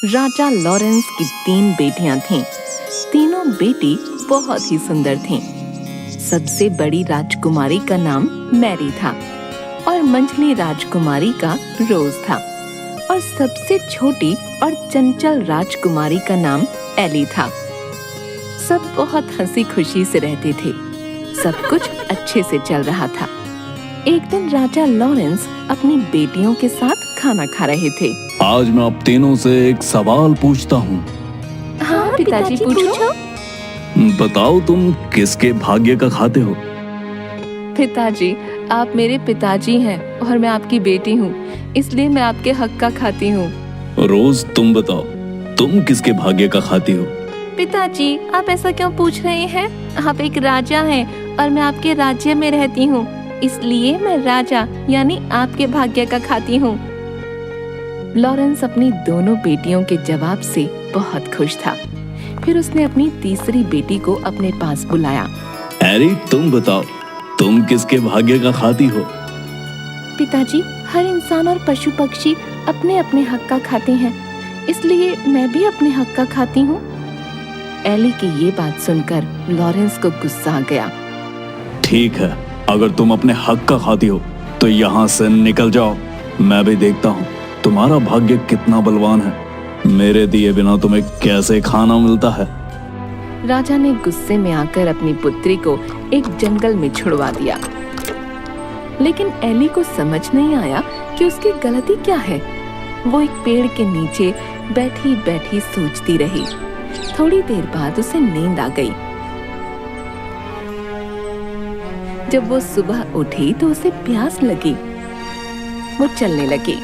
राजा Lawrence की 3 बेटियां थीं। तीनों बेटी बहुत ही सुंदर थीं। सबसे बड़ी राजकुमारी का नाम मैरी था और मंझली राजकुमारी का रोज था और सबसे छोटी और चंचल राजकुमारी का नाम एली था। सब बहुत हंसी खुशी से रहते थे। सब कुछ अच्छे से चल रहा था। एक दिन राजा लॉरेंस अपनी बेटियों के साथ खाना खा रहे थे। आज मैं आप तीनों से एक सवाल पूछता हूँ। हाँ पिताजी पूछो। बताओ तुम किसके भाग्य का खाते हो? पिताजी, आप मेरे पिताजी हैं और मैं आपकी बेटी हूँ, इसलिए मैं आपके हक का खाती हूँ। रोज तुम बताओ, तुम किसके भाग्य का खाती हो? पिताजी, आप ऐसा क्यों पूछ रहे हैं? आप एक राजा हैं और मैं आपके राज्य में रहती हूँ, इसलिए मैं राजा यानी आपके भाग्य का खाती हूँ। लॉरेंस अपनी दोनों बेटियों के जवाब से बहुत खुश था। फिर उसने अपनी तीसरी बेटी को अपने पास बुलाया। एरी, तुम बताओ, तुम किसके भाग्य का खाती हो? पिताजी, हर इंसान और पशु पक्षी अपने अपने हक का खाते हैं, इसलिए मैं भी अपने हक का खाती हूँ। एली की ये बात सुनकर लॉरेंस को गुस्सा आ गया। ठीक है, अगर तुम अपने हक का खाती हो तो यहाँ से निकल जाओ। मैं भी देखता हूँ तुम्हारा भाग्य कितना बलवान है। मेरे दिए बिना तुम्हें कैसे खाना मिलता है। राजा ने गुस्से में आकर अपनी पुत्री को एक जंगल में छुड़वा दिया। लेकिन एली को समझ नहीं आया कि उसकी गलती क्या है। वो एक पेड़ के नीचे बैठी बैठी सोचती रही। थोड़ी देर बाद उसे नींद आ गई। जब वो सुबह उठी तो उसे प्यास लगी। वो चलने लगी।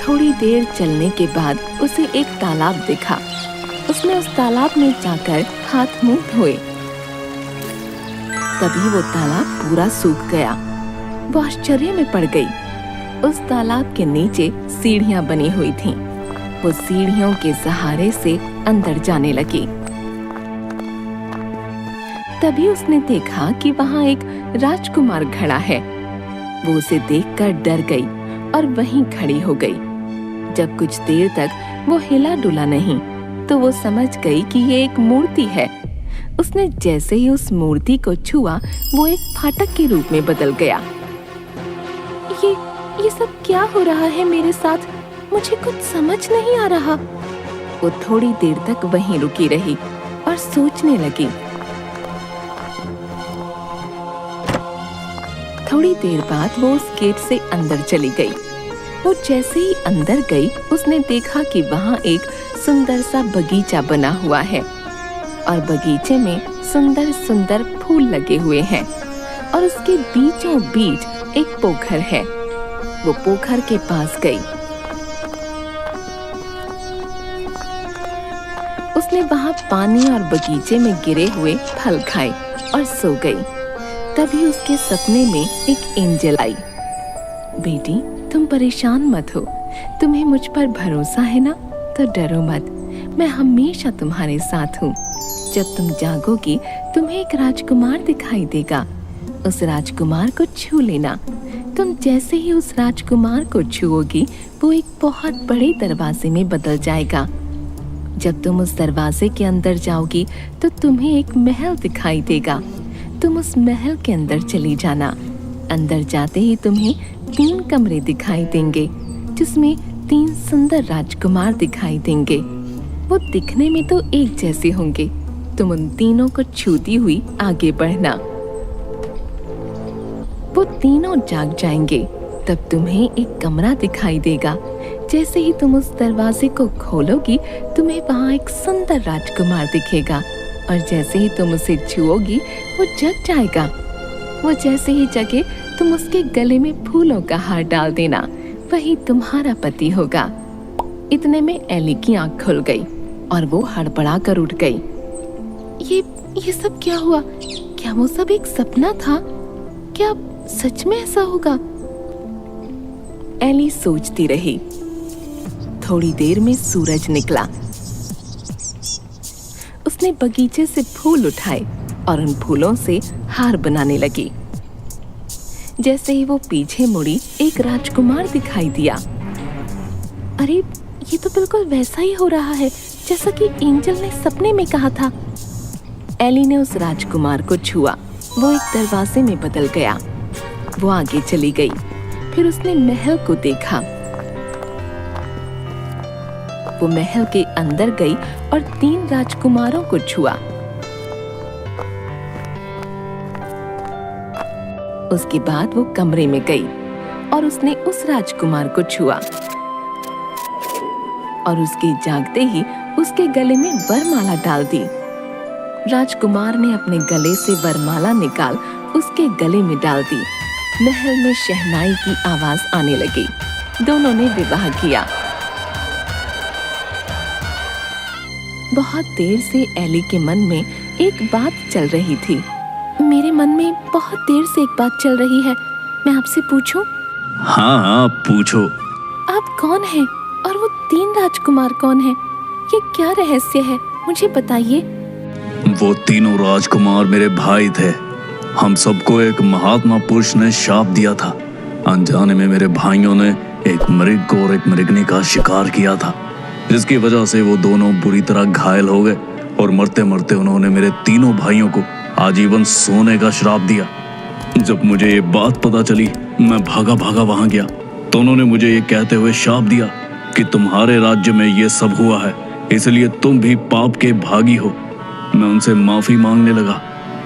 थोड़ी देर चलने के बाद उसे एक तालाब दिखा। उसने उस तालाब में जाकर हाथ मुंह धोए। तभी वो तालाब पूरा सूख गया। वो आश्चर्य में पड़ गई। उस तालाब के नीचे सीढ़ियां बनी हुई थीं। वो सीढ़ियों के सहारे से अंदर जाने लगी। तभी उसने देखा कि वहां एक राजकुमार खड़ा है। वो उसे देखकर डर गई और वहीं खड़ी हो गई। जब कुछ देर तक वो हिला डुला नहीं तो वो समझ गई कि ये एक मूर्ति है। उसने जैसे ही उस मूर्ति को छुआ, वो एक फाटक के रूप में बदल गया। ये सब क्या हो रहा है मेरे साथ? मुझे कुछ समझ नहीं आ रहा। वो थोड़ी देर तक वहीं रुकी रही और सोचने लगी। थोड़ी देर बाद वो उस गेट से अंदर चली गई। वो जैसे ही अंदर गई, उसने देखा कि वहाँ एक सुंदर सा बगीचा बना हुआ है और बगीचे में सुंदर सुंदर फूल लगे हुए हैं और उसके बीचों बीच एक पोखर है। वो पोखर के पास गई। उसने वहाँ पानी और बगीचे में गिरे हुए फल खाए और सो गई। तभी उसके सपने में एक एंजल आई। बेटी, तुम परेशान मत हो। तुम्हें मुझ पर भरोसा है ना? तो डरो मत, मैं हमेशा तुम्हारे साथ हूँ। जब तुम जागोगी तुम्हें एक राजकुमार दिखाई देगा। उस राजकुमार को छू लेना। तुम जैसे ही उस राजकुमार को छुओगी, वो एक बहुत बड़े दरवाजे में बदल जाएगा। जब तुम उस दरवाजे के अंदर जाओगी तो तुम्हें एक महल दिखाई देगा। तुम उस महल के अंदर चली जाना। अंदर जाते ही तुम्हें 3 कमरे दिखाई देंगे, जिसमें 3 सुंदर राजकुमार दिखाई देंगे। वो दिखने में तो एक जैसे होंगे। तुम उन तीनों को छूती हुई आगे बढ़ना। वो तीनों जाग जाएंगे। तब तुम्हें एक कमरा दिखाई देगा। जैसे ही तुम उस दरवाजे को खोलोगी, तुम्हें वहाँ एक सुंदर राजकुमार दिखेगा और जैसे ही तुम उसे छुओगी, वो जग जाएगा। वो जैसे ही जगे, तुम उसके गले में फूलों का हार डाल देना। वही तुम्हारा पति होगा। इतने में एली की आंख खुल गई और वो हड़बड़ा कर उठ गई। ये सब क्या हुआ? क्या वो सब एक सपना था? क्या सच में ऐसा होगा? एली सोचती रही। थोड़ी देर में सूरज निकला। उसने बगीचे से फूल उठाए और उन फूलों से हार बनाने लगी। जैसे ही वो पीछे मुड़ी, एक राजकुमार दिखाई दिया। अरे ये तो बिल्कुल वैसा ही हो रहा है जैसा कि एंजल ने सपने में कहा था। एली ने उस राजकुमार को छुआ। वो एक दरवाजे में बदल गया। वो आगे चली गई। फिर उसने महल को देखा। वो महल के अंदर गई और 3 राजकुमारों को छुआ। उसके बाद वो कमरे में गई और उसने उस राजकुमार को छुआ और उसके जागते ही उसके गले में वरमाला डाल दी। राजकुमार ने अपने गले से वरमाला निकाल उसके गले में डाल दी। महल में शहनाई की आवाज आने लगी। दोनों ने विवाह किया। बहुत देर से एली के मन में एक बात चल रही थी। मेरे मन में बहुत देर से एक बात चल रही है, मैं आपसे पूछूं? हाँ पूछो। आप कौन हैं और वो 3 राजकुमार कौन हैं? ये क्या रहस्य है, मुझे बताइए। वो तीनों राजकुमार मेरे भाई थे। हम सबको एक महात्मा पुरुष ने शाप दिया था। अनजाने में मेरे भाइयों ने एक मृग और एक मृगनी का शिकार किया था, जिसकी वजह से वो दोनों बुरी तरह घायल हो गए और मरते मरते उन्होंने मेरे तीनों भाइयों को आजीवन सोने का श्राप दिया। जब मुझे ये बात पता चली, मैं भागा भागा वहां गया तो उन्होंने मुझे ये कहते हुए शाप दिया कि तुम्हारे राज्य में ये सब हुआ है, इसलिए तुम भी पाप के भागी हो। मैं उनसे माफी मांगने लगा।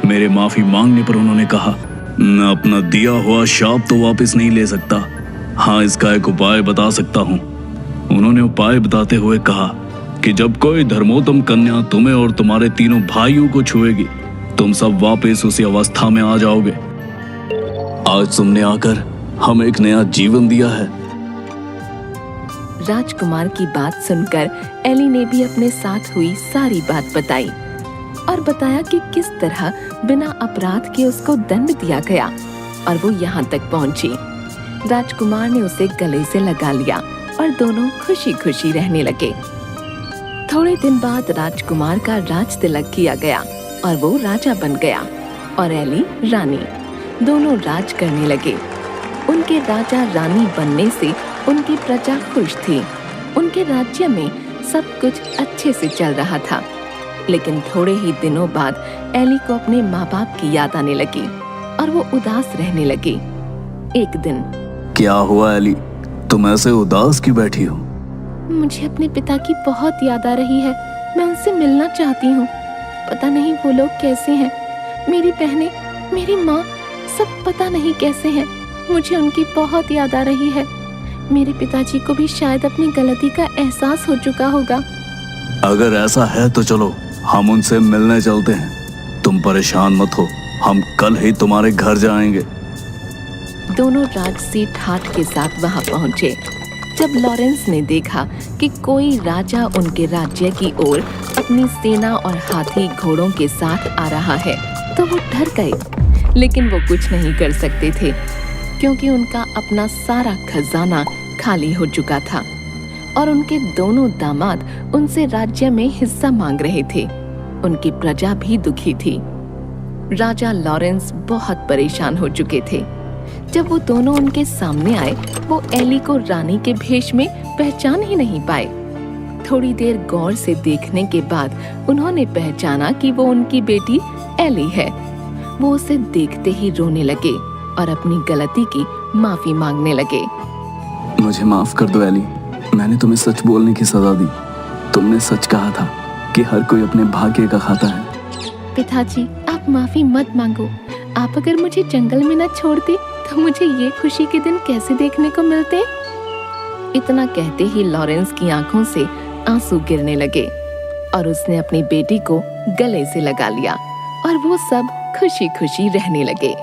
मेरे माफी मांगने पर उन्होंने कहा, मैं अपना दिया हुआ शाप तो वापस नहीं ले सकता, हाँ इसका एक उपाय बता सकता हूँ। उन्होंने उपाय बताते हुए कहा कि जब कोई धर्मोत्तम कन्या तुम्हें और तुम्हारे तीनों भाइयों को छुएगी, तुम सब वापस उसी अवस्था में आ जाओगे। आज तुमने आकर हमें एक नया जीवन दिया है। राजकुमार की बात सुनकर एली ने भी अपने साथ हुई सारी बात बताई और बताया कि किस तरह बिना अपराध के उसको दंड दिया गया और वो यहाँ तक पहुँची। राजकुमार ने उसे गले से लगा लिया और दोनों खुशी खुशी रहने लगे। थोड़े दिन बाद राजकुमार का राज तिलक किया गया और वो राजा बन गया और एली रानी। दोनों राज करने लगे। उनके राजा रानी बनने से उनकी प्रजा खुश थी। उनके राज्य में सब कुछ अच्छे से चल रहा था। लेकिन थोड़े ही दिनों बाद एली को अपने माँ बाप की याद आने लगी और वो उदास रहने लगी। एक दिन, क्या हुआ एली, तुम ऐसे उदास क्यों बैठी हो? मुझे अपने पिता की बहुत याद आ रही है। मैं उनसे मिलना चाहती हूँ। पता नहीं वो लोग कैसे हैं। मेरी बहनें, मेरी माँ, सब पता नहीं कैसे हैं। मुझे उनकी बहुत याद आ रही है। मेरे पिताजी को भी शायद अपनी गलती का एहसास हो चुका होगा। अगर ऐसा है तो चलो हम उनसे मिलने चलते हैं। तुम परेशान मत हो, हम कल ही तुम्हारे घर जाएंगे। दोनों राजसी ठाठ के साथ वहां पहुंचे। जब लॉरेंस ने देखा कि कोई राजा उनके राज्य की ओर अपनी सेना और हाथी घोड़ों के साथ आ रहा है तो वो डर गए। लेकिन वो कुछ नहीं कर सकते थे क्योंकि उनका अपना सारा खजाना खाली हो चुका था और उनके दोनों दामाद उनसे राज्य में हिस्सा मांग रहे थे। उनकी प्रजा भी दुखी थी। राजा लॉरेंस बहुत परेशान हो चुके थे। जब वो दोनों उनके सामने आए, वो एली को रानी के भेष में पहचान ही नहीं पाए। थोड़ी देर गौर से देखने के बाद उन्होंने पहचाना कि वो उनकी बेटी एली है। वो उसे देखते ही रोने लगे और अपनी गलती की माफी मांगने लगे। मुझे माफ कर दो एली, मैंने तुम्हें सच बोलने की सजा दी। तुमने सच कहा था कि हर कोई अपने भाग्य का खाता है। पिताजी, आप माफी मत मांगो। आप अगर मुझे जंगल में न छोड़ते तो मुझे ये खुशी के दिन कैसे देखने को मिलते। इतना कहते ही लॉरेंस की आंखों से आंसू गिरने लगे और उसने अपनी बेटी को गले से लगा लिया और वो सब खुशी खुशी रहने लगे।